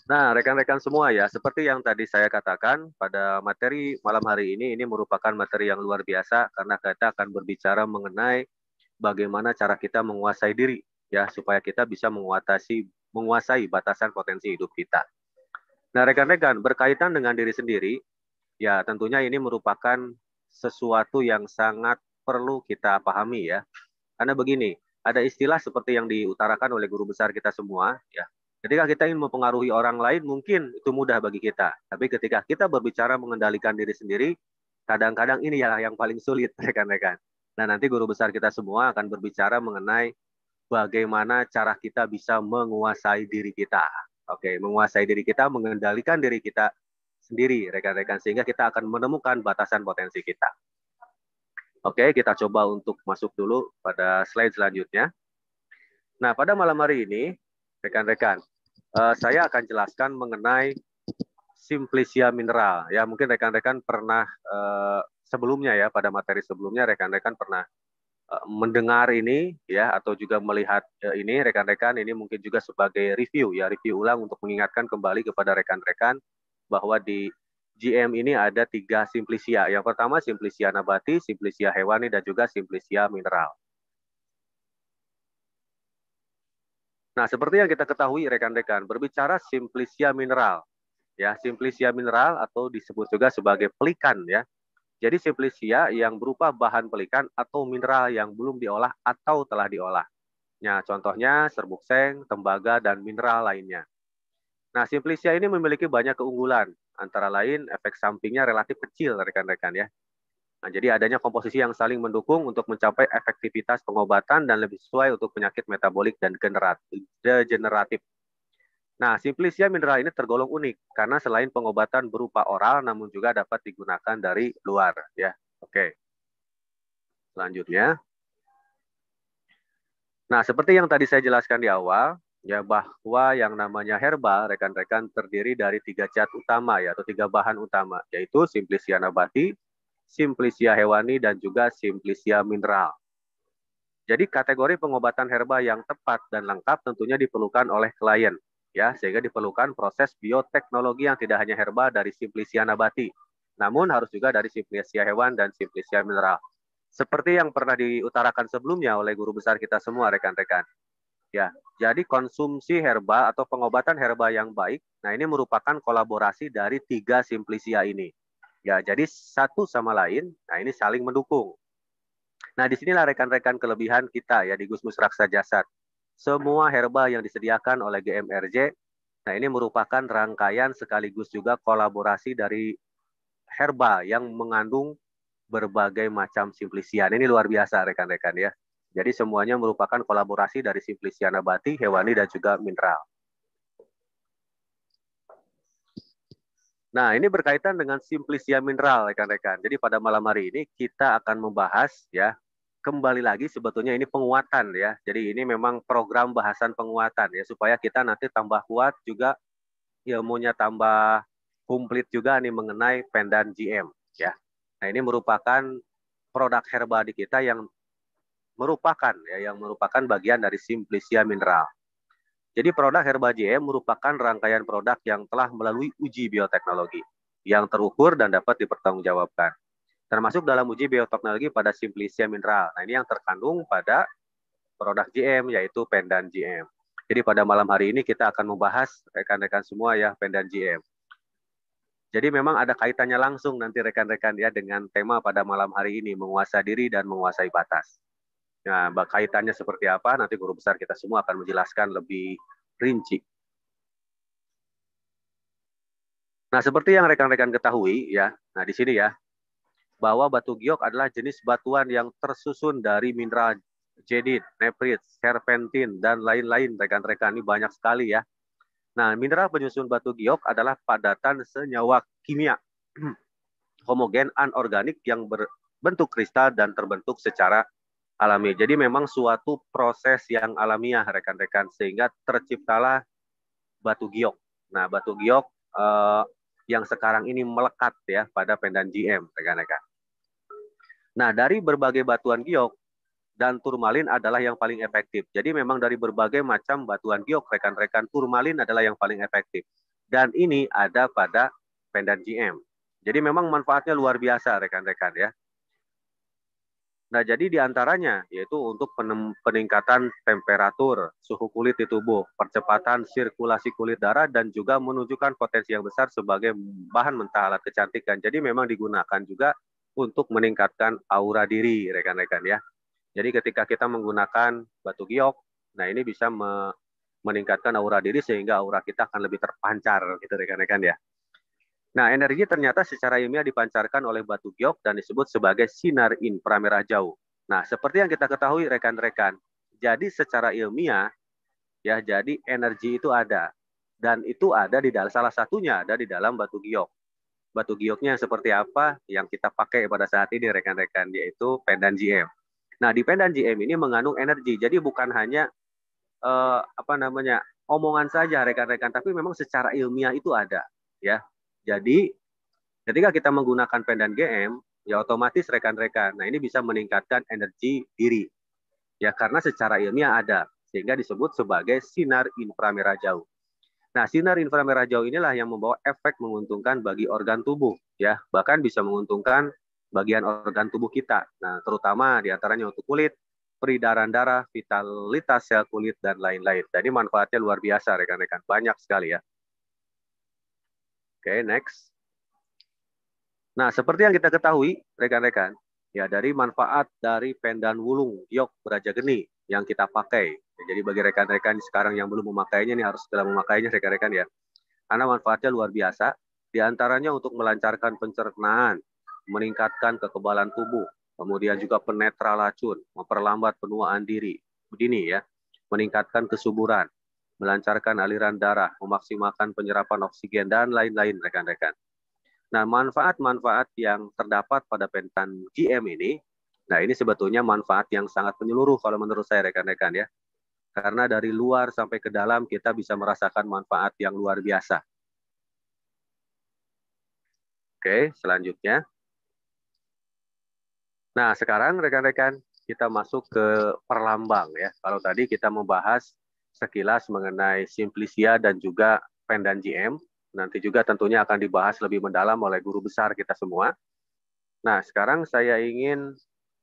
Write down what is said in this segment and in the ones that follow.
Nah, rekan-rekan semua ya, seperti yang tadi saya katakan pada materi malam hari ini merupakan materi yang luar biasa karena kita akan berbicara mengenai bagaimana cara kita menguasai diri ya supaya kita bisa menguasai batasan potensi hidup kita. Nah, rekan-rekan, berkaitan dengan diri sendiri, ya tentunya ini merupakan sesuatu yang sangat perlu kita pahami ya. Karena begini, ada istilah seperti yang diutarakan oleh guru besar kita semua ya. Ketika kita ingin mempengaruhi orang lain mungkin itu mudah bagi kita. Tapi ketika kita berbicara mengendalikan diri sendiri, kadang-kadang ini yang paling sulit rekan-rekan. Nah, nanti guru besar kita semua akan berbicara mengenai bagaimana cara kita bisa menguasai diri kita. Oke, menguasai diri kita, mengendalikan diri kita sendiri, rekan-rekan, sehingga kita akan menemukan batasan potensi kita. Oke, kita coba untuk masuk dulu pada slide selanjutnya. Nah, pada malam hari ini, rekan-rekan, saya akan jelaskan mengenai Simplicia mineral. Ya, mungkin rekan-rekan pernah sebelumnya ya, pada materi sebelumnya rekan-rekan pernah mendengar ini ya atau juga melihat ini rekan-rekan, ini mungkin juga sebagai review ulang untuk mengingatkan kembali kepada rekan-rekan bahwa di GM ini ada 3 simplicia. Yang pertama simplicia nabati, simplicia hewani, dan juga simplicia mineral. Nah, seperti yang kita ketahui rekan-rekan, berbicara simplicia mineral, ya simplicia mineral atau disebut juga sebagai pelikan ya. Jadi simplicia yang berupa bahan pelikan atau mineral yang belum diolah atau telah diolah. Ya, contohnya serbuk seng, tembaga, dan mineral lainnya. Nah, simplicia ini memiliki banyak keunggulan, antara lain efek sampingnya relatif kecil rekan-rekan ya. Nah, jadi adanya komposisi yang saling mendukung untuk mencapai efektivitas pengobatan dan lebih sesuai untuk penyakit metabolik dan degeneratif. Nah, simplicia mineral ini tergolong unik karena selain pengobatan berupa oral, namun juga dapat digunakan dari luar ya. Oke, selanjutnya. Nah, seperti yang tadi saya jelaskan di awal, ya bahwa yang namanya herba, rekan-rekan terdiri dari 3 zat utama ya, atau 3 bahan utama, yaitu simplicia nabati, simplicia hewani, dan juga simplicia mineral. Jadi kategori pengobatan herba yang tepat dan lengkap tentunya diperlukan oleh klien, ya, sehingga diperlukan proses bioteknologi yang tidak hanya herba dari simplicia nabati, namun harus juga dari simplicia hewan dan simplicia mineral. Seperti yang pernah diutarakan sebelumnya oleh guru besar kita semua, rekan-rekan. Ya, jadi konsumsi herba atau pengobatan herba yang baik, nah ini merupakan kolaborasi dari 3 simplicia ini. Ya, jadi satu sama lain, nah ini saling mendukung. Nah, disinilah rekan-rekan kelebihan kita ya di Gusmus Raksa Jasad. Semua herba yang disediakan oleh GMRJ, nah ini merupakan rangkaian sekaligus juga kolaborasi dari herba yang mengandung berbagai macam simplician. Ini luar biasa rekan-rekan ya. Jadi semuanya merupakan kolaborasi dari simplicia nabati, hewani, dan juga mineral. Nah, ini berkaitan dengan simplicia mineral rekan-rekan. Jadi pada malam hari ini kita akan membahas ya, kembali lagi sebetulnya ini penguatan ya. Jadi ini memang program bahasan penguatan ya supaya kita nanti tambah kuat juga, ilmunya tambah komplit juga nih mengenai Pendan GM ya. Nah, ini merupakan produk herba di kita yang merupakan bagian dari simplicia mineral. Jadi produk Herba JM merupakan rangkaian produk yang telah melalui uji bioteknologi yang terukur dan dapat dipertanggungjawabkan. Termasuk dalam uji bioteknologi pada Simplicia Mineral. Nah, ini yang terkandung pada produk GM yaitu Pendan GM. Jadi pada malam hari ini kita akan membahas rekan-rekan semua ya Pendan GM. Jadi memang ada kaitannya langsung nanti rekan-rekan ya dengan tema pada malam hari ini, menguasai diri dan menguasai batas. Nah, kaitannya seperti apa? Nanti guru besar kita semua akan menjelaskan lebih rinci. Nah, seperti yang rekan-rekan ketahui ya, nah di sini ya, bahwa batu giok adalah jenis batuan yang tersusun dari mineral jadit, nefrit, serpentin, dan lain-lain rekan-rekan. Ini banyak sekali ya. Nah, mineral penyusun batu giok adalah padatan senyawa kimia homogen anorganik yang berbentuk kristal dan terbentuk secara alami. Jadi memang suatu proses yang alamiah rekan-rekan sehingga terciptalah batu giok. Nah, batu giok yang sekarang ini melekat ya pada Pendan GM rekan-rekan. Nah, dari berbagai batuan giok dan turmalin adalah yang paling efektif. Jadi memang dari berbagai macam batuan giok rekan-rekan, turmalin adalah yang paling efektif. Dan ini ada pada pendan GM. Jadi memang manfaatnya luar biasa rekan-rekan ya. Nah, jadi diantaranya yaitu untuk peningkatan temperatur, suhu kulit di tubuh, percepatan sirkulasi kulit darah, dan juga menunjukkan potensi yang besar sebagai bahan mentah alat kecantikan. Jadi memang digunakan juga untuk meningkatkan aura diri, rekan-rekan ya. Jadi ketika kita menggunakan batu giok, nah ini bisa meningkatkan aura diri sehingga aura kita akan lebih terpancar, gitu rekan-rekan ya. Nah, energi ternyata secara ilmiah dipancarkan oleh batu giok dan disebut sebagai sinar inframerah jauh. Nah, seperti yang kita ketahui rekan-rekan, jadi secara ilmiah ya, jadi energi itu ada dan itu ada di dalam salah satunya ada di dalam batu giok. Batu gioknya seperti apa yang kita pakai pada saat ini rekan-rekan, yaitu pendan GM. Nah, di pendan GM ini mengandung energi. Jadi bukan hanya omongan saja rekan-rekan, tapi memang secara ilmiah itu ada ya. Jadi ketika kita menggunakan pendan GM, ya otomatis rekan-rekan, nah ini bisa meningkatkan energi diri. Ya, karena secara ilmiah ada, sehingga disebut sebagai sinar inframerah jauh. Nah, sinar inframerah jauh inilah yang membawa efek menguntungkan bagi organ tubuh, ya, bahkan bisa menguntungkan bagian organ tubuh kita. Nah, terutama diantaranya untuk kulit, peredaran darah, vitalitas sel kulit, dan lain-lain. Jadi manfaatnya luar biasa, rekan-rekan. Banyak sekali ya. Oke, next. Nah, seperti yang kita ketahui, rekan-rekan, ya dari manfaat dari pendan wulung giok beraja geni yang kita pakai. Ya, jadi bagi rekan-rekan sekarang yang belum memakainya, ini harus segera memakainya, rekan-rekan ya. Karena manfaatnya luar biasa, diantaranya untuk melancarkan pencernaan, meningkatkan kekebalan tubuh, kemudian juga penetra racun, memperlambat penuaan diri, begini ya, meningkatkan kesuburan, melancarkan aliran darah, memaksimalkan penyerapan oksigen, dan lain-lain rekan-rekan. Nah, manfaat-manfaat yang terdapat pada pentan GM ini, nah ini sebetulnya manfaat yang sangat menyeluruh kalau menurut saya rekan-rekan ya. Karena dari luar sampai ke dalam kita bisa merasakan manfaat yang luar biasa. Oke, selanjutnya. Nah, sekarang rekan-rekan kita masuk ke perlambang ya. Kalau tadi kita membahas sekilas mengenai Simplicia dan juga pendan GM, nanti juga tentunya akan dibahas lebih mendalam oleh guru besar kita semua. Nah, sekarang saya ingin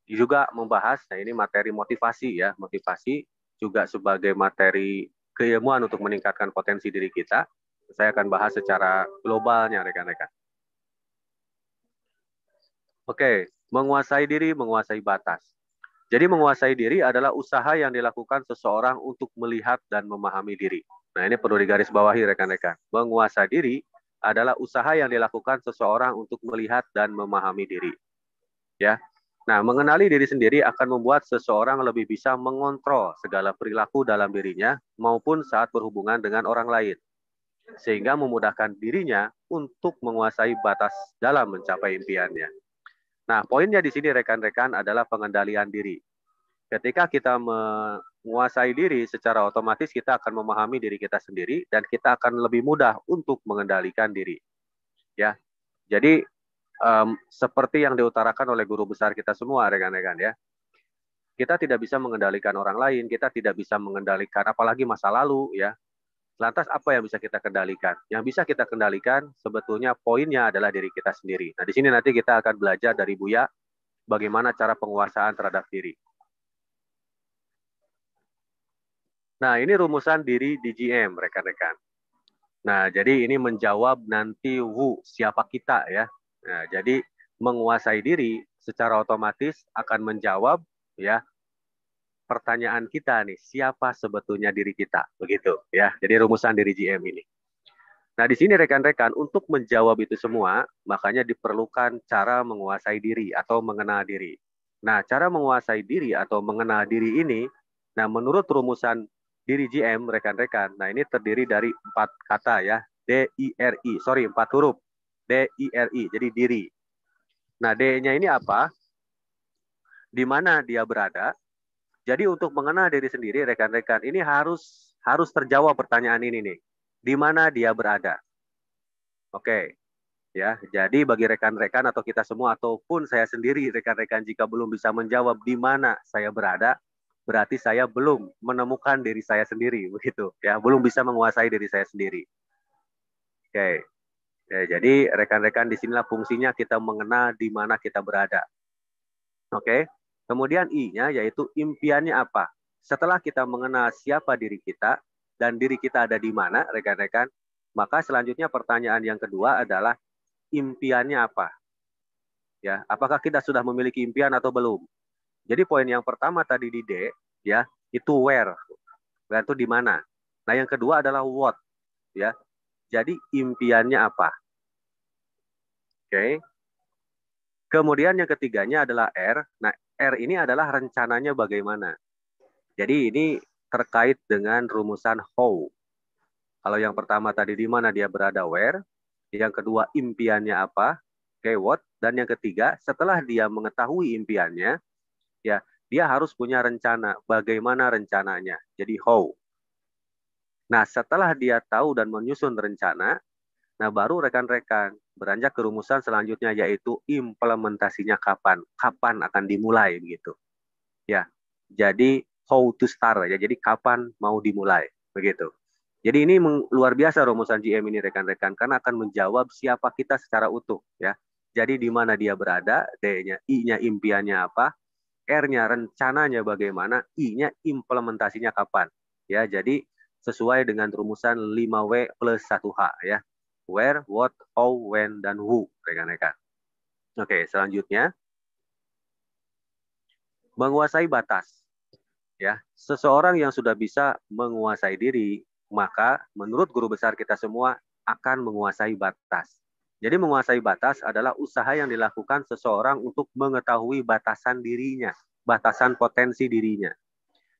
juga membahas, nah ini materi motivasi ya, motivasi juga sebagai materi keilmuan untuk meningkatkan potensi diri kita. Saya akan bahas secara globalnya, rekan-rekan. Oke, menguasai diri, menguasai batas. Jadi menguasai diri adalah usaha yang dilakukan seseorang untuk melihat dan memahami diri. Nah, ini perlu digarisbawahi rekan-rekan. Menguasai diri adalah usaha yang dilakukan seseorang untuk melihat dan memahami diri. Ya. Nah, mengenali diri sendiri akan membuat seseorang lebih bisa mengontrol segala perilaku dalam dirinya maupun saat berhubungan dengan orang lain, sehingga memudahkan dirinya untuk menguasai batas dalam mencapai impiannya. Nah, poinnya di sini rekan-rekan adalah pengendalian diri. Ketika kita menguasai diri, secara otomatis kita akan memahami diri kita sendiri dan kita akan lebih mudah untuk mengendalikan diri. Ya, jadi seperti yang diutarakan oleh guru besar kita semua, rekan-rekan ya. Kita tidak bisa mengendalikan orang lain, kita tidak bisa mengendalikan apalagi masa lalu ya. Lantas apa yang bisa kita kendalikan? Yang bisa kita kendalikan sebetulnya poinnya adalah diri kita sendiri. Nah, di sini nanti kita akan belajar dari Buya bagaimana cara penguasaan terhadap diri. Nah, ini rumusan diri DGM, rekan-rekan. Nah, jadi ini menjawab nanti siapa kita ya. Nah, jadi menguasai diri secara otomatis akan menjawab ya pertanyaan kita nih, siapa sebetulnya diri kita, begitu ya. Jadi rumusan diri GM ini. Nah, di sini rekan-rekan untuk menjawab itu semua, makanya diperlukan cara menguasai diri atau mengenal diri. Nah, cara menguasai diri atau mengenal diri ini, nah menurut rumusan diri GM rekan-rekan, nah ini terdiri dari 4 kata ya, D-I-R-I, sorry 4 huruf, D-I-R-I, jadi diri. Nah, D-nya ini apa? Di mana dia berada? Jadi untuk mengenal diri sendiri, rekan-rekan, ini harus terjawab pertanyaan ini nih. Di mana dia berada? Oke, ya. Jadi bagi rekan-rekan atau kita semua ataupun saya sendiri, rekan-rekan jika belum bisa menjawab di mana saya berada, berarti saya belum menemukan diri saya sendiri, begitu. Ya, belum bisa menguasai diri saya sendiri. Oke. Ya, jadi rekan-rekan di sinilah fungsinya kita mengenal di mana kita berada. Oke. Kemudian I-nya yaitu impiannya apa. Setelah kita mengenal siapa diri kita dan diri kita ada di mana, rekan-rekan, maka selanjutnya pertanyaan yang kedua adalah impiannya apa? Ya, apakah kita sudah memiliki impian atau belum? Jadi poin yang pertama tadi di D, ya, itu where. Where itu di mana? Nah, yang kedua adalah what, ya. Jadi impiannya apa? Oke. Kemudian yang ketiganya adalah R. Nah, R ini adalah rencananya bagaimana. Jadi ini terkait dengan rumusan how. Kalau yang pertama tadi di mana dia berada, where. Yang kedua impiannya apa, okay, what. Dan yang ketiga setelah dia mengetahui impiannya, ya dia harus punya rencana. Bagaimana rencananya? Jadi how. Nah setelah dia tahu dan menyusun rencana, nah baru rekan-rekan beranjak ke rumusan selanjutnya yaitu implementasinya kapan. Kapan akan dimulai begitu. Ya. Jadi how to start ya. Jadi kapan mau dimulai begitu. Jadi ini luar biasa rumusan GM ini rekan-rekan karena akan menjawab siapa kita secara utuh ya. Jadi di mana dia berada, D-nya, I-nya impiannya apa, R-nya rencananya bagaimana, I-nya implementasinya kapan. Ya, jadi sesuai dengan rumusan 5W plus 1H ya. Where, what, how, when, dan who rekan-rekan. Oke, selanjutnya menguasai batas. Ya, seseorang yang sudah bisa menguasai diri, maka menurut guru besar kita semua akan menguasai batas. Jadi menguasai batas adalah usaha yang dilakukan seseorang untuk mengetahui batasan dirinya, batasan potensi dirinya,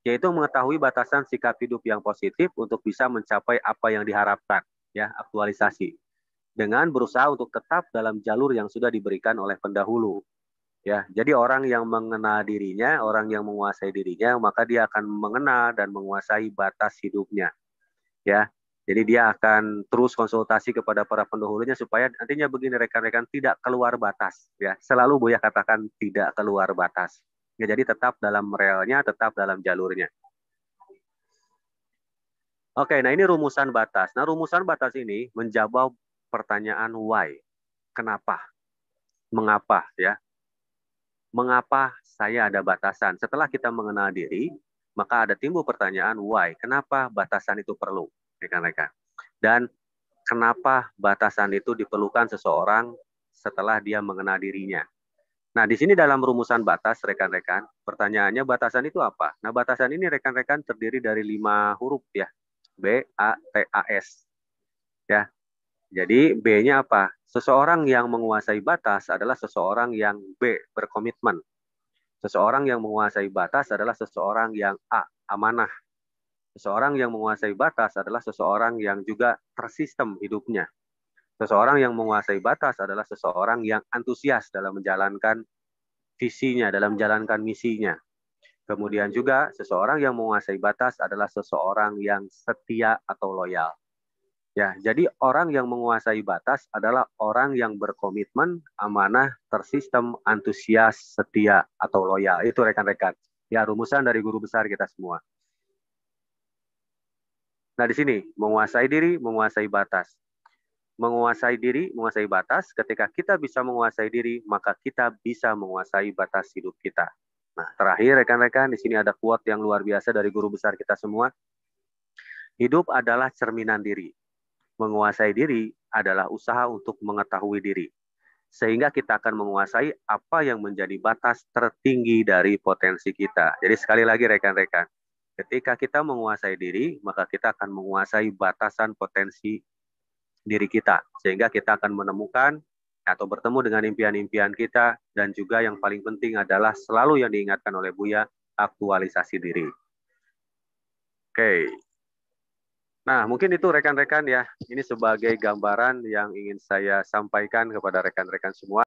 yaitu mengetahui batasan sikap hidup yang positif untuk bisa mencapai apa yang diharapkan, ya, aktualisasi. Dengan berusaha untuk tetap dalam jalur yang sudah diberikan oleh pendahulu. Ya, jadi orang yang mengenal dirinya, orang yang menguasai dirinya, maka dia akan mengenal dan menguasai batas hidupnya. Ya, jadi dia akan terus konsultasi kepada para pendahulunya supaya nantinya begini rekan-rekan tidak keluar batas. Ya, selalu Buya katakan tidak keluar batas. Ya, jadi tetap dalam relnya, tetap dalam jalurnya. Oke, nah ini rumusan batas. Nah rumusan batas ini menjawab pertanyaan why, kenapa, mengapa, ya. Mengapa saya ada batasan? Setelah kita mengenal diri, maka ada timbul pertanyaan why, kenapa batasan itu perlu, rekan-rekan. Dan kenapa batasan itu diperlukan seseorang setelah dia mengenal dirinya. Nah, di sini dalam rumusan batas, rekan-rekan, pertanyaannya batasan itu apa? Nah, batasan ini rekan-rekan terdiri dari 5 huruf ya. B, A, T, A, S. Ya, jadi B-nya apa? Seseorang yang menguasai batas adalah seseorang yang B, berkomitmen. Seseorang yang menguasai batas adalah seseorang yang A, amanah. Seseorang yang menguasai batas adalah seseorang yang juga tersistem hidupnya. Seseorang yang menguasai batas adalah seseorang yang antusias dalam menjalankan visinya, dalam menjalankan misinya. Kemudian juga seseorang yang menguasai batas adalah seseorang yang setia atau loyal. Ya, jadi orang yang menguasai batas adalah orang yang berkomitmen, amanah, tersistem, antusias, setia, atau loyal. Itu rekan-rekan. Ya, rumusan dari guru besar kita semua. Nah, di sini, menguasai diri, menguasai batas. Menguasai diri, menguasai batas. Ketika kita bisa menguasai diri, maka kita bisa menguasai batas hidup kita. Nah, terakhir rekan-rekan, di sini ada quote yang luar biasa dari guru besar kita semua. Hidup adalah cerminan diri. Menguasai diri adalah usaha untuk mengetahui diri. Sehingga kita akan menguasai apa yang menjadi batas tertinggi dari potensi kita. Jadi sekali lagi rekan-rekan, ketika kita menguasai diri, maka kita akan menguasai batasan potensi diri kita. Sehingga kita akan menemukan atau bertemu dengan impian-impian kita. Dan juga yang paling penting adalah selalu yang diingatkan oleh Buya, aktualisasi diri. Oke. Nah, mungkin itu rekan-rekan ya. Ini sebagai gambaran yang ingin saya sampaikan kepada rekan-rekan semua.